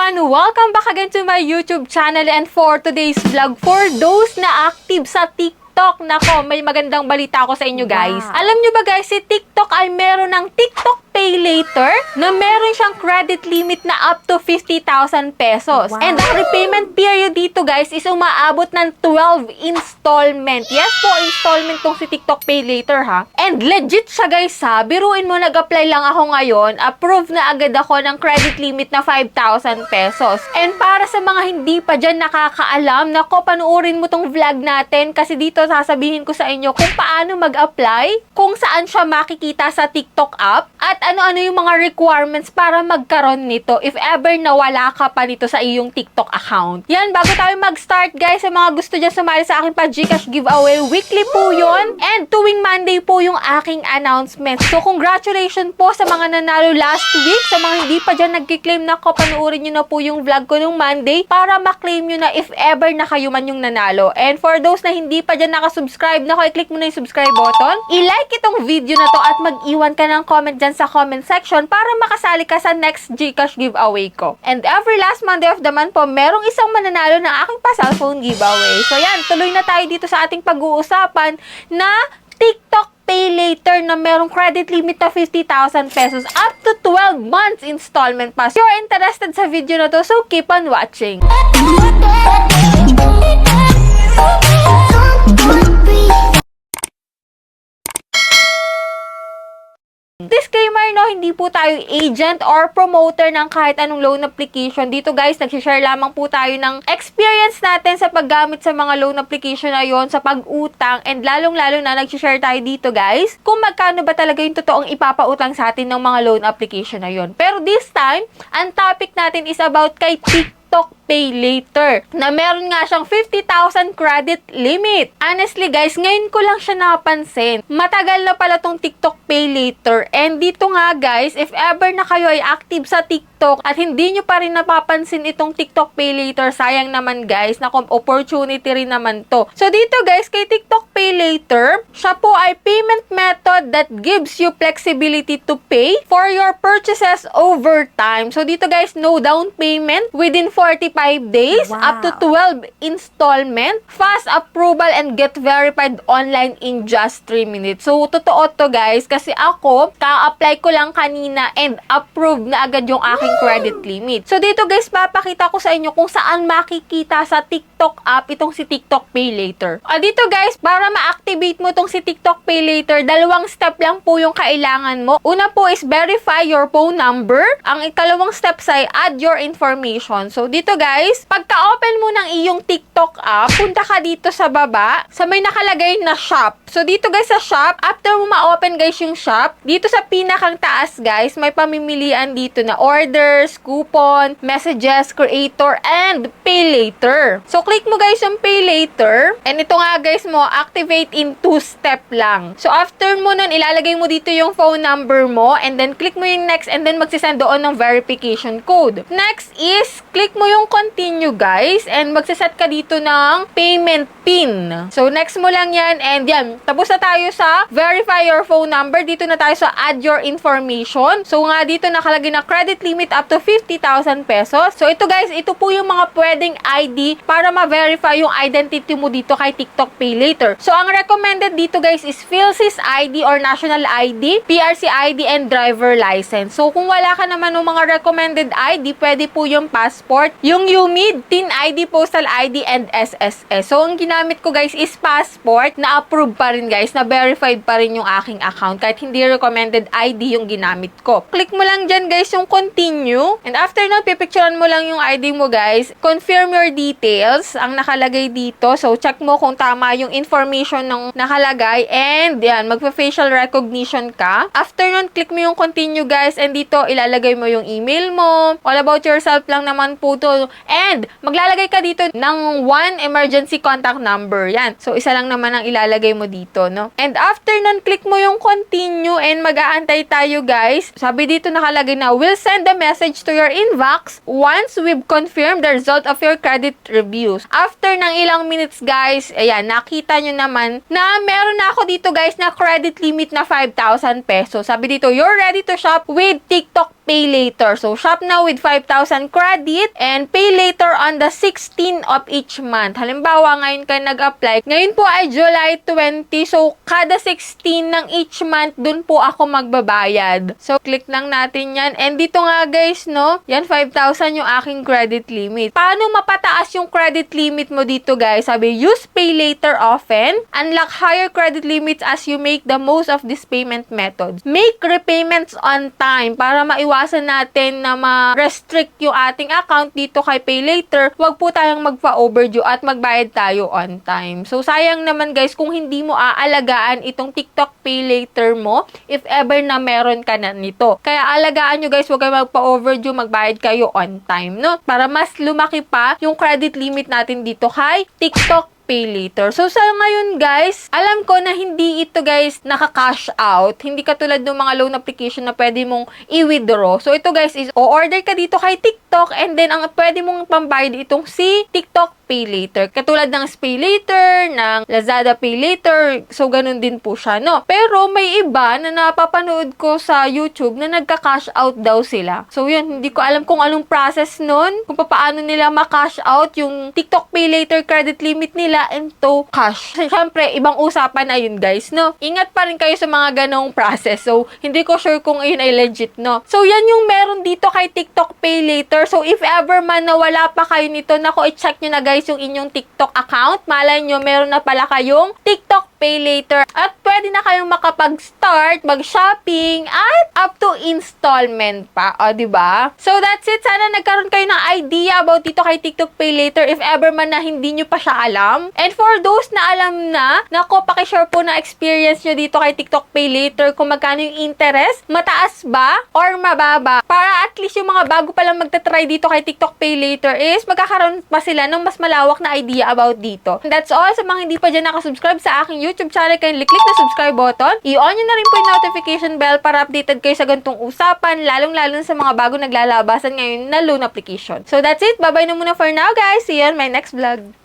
everyone! Welcome back again to my YouTube channel, and for today's vlog, for those na active sa TikTok, nako, may magandang balita ako sa inyo guys. Wow. Alam nyo ba guys, si TikTok ay meron ng TikTok Pay Later na meron siyang credit limit na up to 50,000 pesos. Wow. And ang repayment period dito guys is umaabot ng 12 installment. Yes po, installment tong si TikTok Pay Later ha. And legit siya guys ha. Biruin mo, nag-apply lang ako ngayon. Approve na agad ako ng credit limit na 5,000 pesos. And para sa mga hindi pa dyan nakakaalam, nako, panuorin mo tong vlog natin kasi dito sasabihin ko sa inyo kung paano mag-apply, kung saan siya makikita sa TikTok app, at ano-ano yung mga requirements para magkaroon nito if ever nawala ka pa nito sa iyong TikTok account. Yan, bago tayo mag-start guys, sa mga gusto dyan sumali sa akin pa GCash giveaway, weekly po yun. And tuwing Monday po yung aking announcement. So congratulations po sa mga nanalo last week. Sa mga hindi pa dyan nagkiklaim, na ko, panuorin nyo na po yung vlog ko nung Monday para maklaim nyo na if ever na kayo man yung nanalo. And for those na hindi pa dyan nakasubscribe, na ko, i-click mo na yung subscribe button. I-like itong video na to at mag-iwan ka ng comment dyan sa comment section para makasali ka sa next GCash giveaway ko. And every last Monday of the month po, merong isang mananalo ng aking pa-cellphone giveaway. So yan, tuloy na tayo dito sa ating pag-uusapan na TikTok Pay Later na merong credit limit na 50,000 pesos up to 12 months installment pa. If you're interested sa video na to, so keep on watching. Disclaimer, no, hindi po tayo agent or promoter ng kahit anong loan application. Dito guys, nagsishare lamang po tayo ng experience natin sa paggamit sa mga loan application na yon, sa pag-utang, and lalong-lalo na nagsishare tayo dito guys kung magkano ba talaga yung totoong ipapautang sa atin ng mga loan application na yon. Pero this time, ang topic natin is about kay TikTok Pay Later na meron nga siyang 50,000 credit limit. Honestly guys, ngayon ko lang siya napansin. Matagal na pala tong TikTok Pay Later, and dito nga guys, if ever na kayo ay active sa TikTok at hindi nyo pa rin napapansin itong TikTok Pay Later, sayang naman guys, na opportunity rin naman to. So dito guys, kay TikTok Pay Later, siya po ay payment method that gives you flexibility to pay for your purchases over time. So dito guys, no down payment within 45 days, Wow. up to 12 installment, fast approval, and get verified online in just 3 minutes. So, totoo to guys, kasi ako, ka-apply ko lang kanina and approved na agad yung aking credit limit. So, dito guys, papakita ko sa inyo kung saan makikita sa TikTok app itong si TikTok Pay Later. Dito guys, para ma-activate mo itong si TikTok Pay Later, dalawang step lang po yung kailangan mo. Una po is verify your phone number. Ang ikalawang step ay add your information. So, dito guys, pagka-open mo ng iyong TikTok app, punta ka dito sa baba, sa may nakalagay na shop. So, dito guys sa shop, after mo ma-open guys yung shop, dito sa pinakang taas guys, may pamimilian dito na orders, coupon, messages, creator, and pay later. So, click mo guys yung pay later, and ito nga guys mo, activate in 2-step lang. So, after mo nun, ilalagay mo dito yung phone number mo, and then click mo yung next, and then magsisend doon ng verification code. Next is, click mo yung continue guys, and magsaset ka dito ng payment PIN. So next mo lang yan, and yan, tapos na tayo sa verify your phone number. Dito na tayo sa add your information. So nga dito nakalagay na credit limit up to 50,000 pesos. So ito guys, ito po yung mga pwedeng ID para ma-verify yung identity mo dito kay TikTok Pay Later. So ang recommended dito guys is PhilSys ID or National ID, PRC ID, and driver license. So kung wala ka naman ng mga recommended ID, pwede po yung passport, yung UMID, TIN ID, Postal ID, and SSS. So, ang ginamit ko guys is passport, na approved pa rin guys, na verified pa rin yung aking account kahit hindi recommended ID yung ginamit ko. Click mo lang dyan guys yung continue, and after nun, pipicturean mo lang yung ID mo guys. Confirm your details, ang nakalagay dito. So, check mo kung tama yung information ng nakalagay, and yan, magpa-facial recognition ka. After nun, click mo yung continue guys, and dito, ilalagay mo yung email mo. All about yourself lang naman po to. And, maglalagay ka dito ng one emergency contact number. Yan. So, isa lang naman ang ilalagay mo dito, no? And after nun, click mo yung continue, and mag-aantay tayo, guys. Sabi dito nakalagay na, we'll send a message to your inbox once we've confirmed the result of your credit reviews. After ng ilang minutes, guys, ayan, nakita nyo naman na meron na ako dito, guys, na credit limit na 5,000 pesos. Sabi dito, you're ready to shop with TikTok Pay Later. So, shop now with 5,000 credit and pay later on the 16th of each month. Halimbawa, ngayon ka nag-apply. Ngayon po ay July 20. So, kada 16 ng each month, dun po ako magbabayad. So, click lang natin yan. And dito nga guys, no? Yan, 5,000 yung aking credit limit. Paano mapataas yung credit limit mo dito guys? Sabi, use pay later often. Unlock higher credit limits as you make the most of this payment method. Make repayments on time para maiwasan natin na ma-restrict yung ating account dito kay pay later. Huwag po tayong magpa-overdue at magbayad tayo on time. So, sayang naman guys kung hindi mo aalagaan itong TikTok pay later mo if ever na meron ka na nito. Kaya alagaan nyo guys, huwag kayo magpa-overdue, magbayad kayo on time, no? Para mas lumaki pa yung credit limit natin dito kay TikTok Pay Later. So, sa ngayon, guys, alam ko na hindi ito, guys, naka-cash out. Hindi katulad ng mga loan application na pwede mong i-withdraw. So, ito, guys, is o-order ka dito kay TikTok and then ang pwede mong pambayad itong si TikTok Pay Later. Katulad ng Pay Later, ng Lazada Pay Later. So, ganun din po siya, no? Pero, may iba na napapanood ko sa YouTube na nagka-cash out daw sila. So, yun, hindi ko alam kung anong process nun, kung paano nila ma-cash out yung TikTok Pay Later credit limit nila into cash. Siyempre, ibang usapan na yun, guys, no? Ingat pa rin kayo sa mga ganong process. So, hindi ko sure kung yun ay legit, no? So, yan yung meron dito kay TikTok Pay Later. So, if ever man na wala pa kayo nito, nako, i-check nyo na, guys, yung inyong TikTok account. Malay nyo, meron na pala kayong TikTok Pay Later. At pwede na kayong makapag-start, mag-shopping, at up to installment pa. O, diba? So, that's it. Sana nagkaroon kayo ng idea about dito kay TikTok Pay Later if ever man na hindi nyo pa siya alam. And for those na alam na, nako, pakishare po na experience nyo dito kay TikTok Pay Later kung magkano yung interest, mataas ba or mababa. Para at least yung mga bago palang magta-try dito kay TikTok Pay Later is magkakaroon pa sila ng mas malawak na idea about dito. And that's all. Sa mga hindi pa dyan nakasubscribe sa aking YouTube channel, kindly click na subscribe button. I-on nyo na rin po yung notification bell para updated kayo sa ganitong usapan, lalong-lalo sa mga bago naglalabasan ngayon na loan application. So that's it. Bye-bye na muna for now, guys. See you on my next vlog.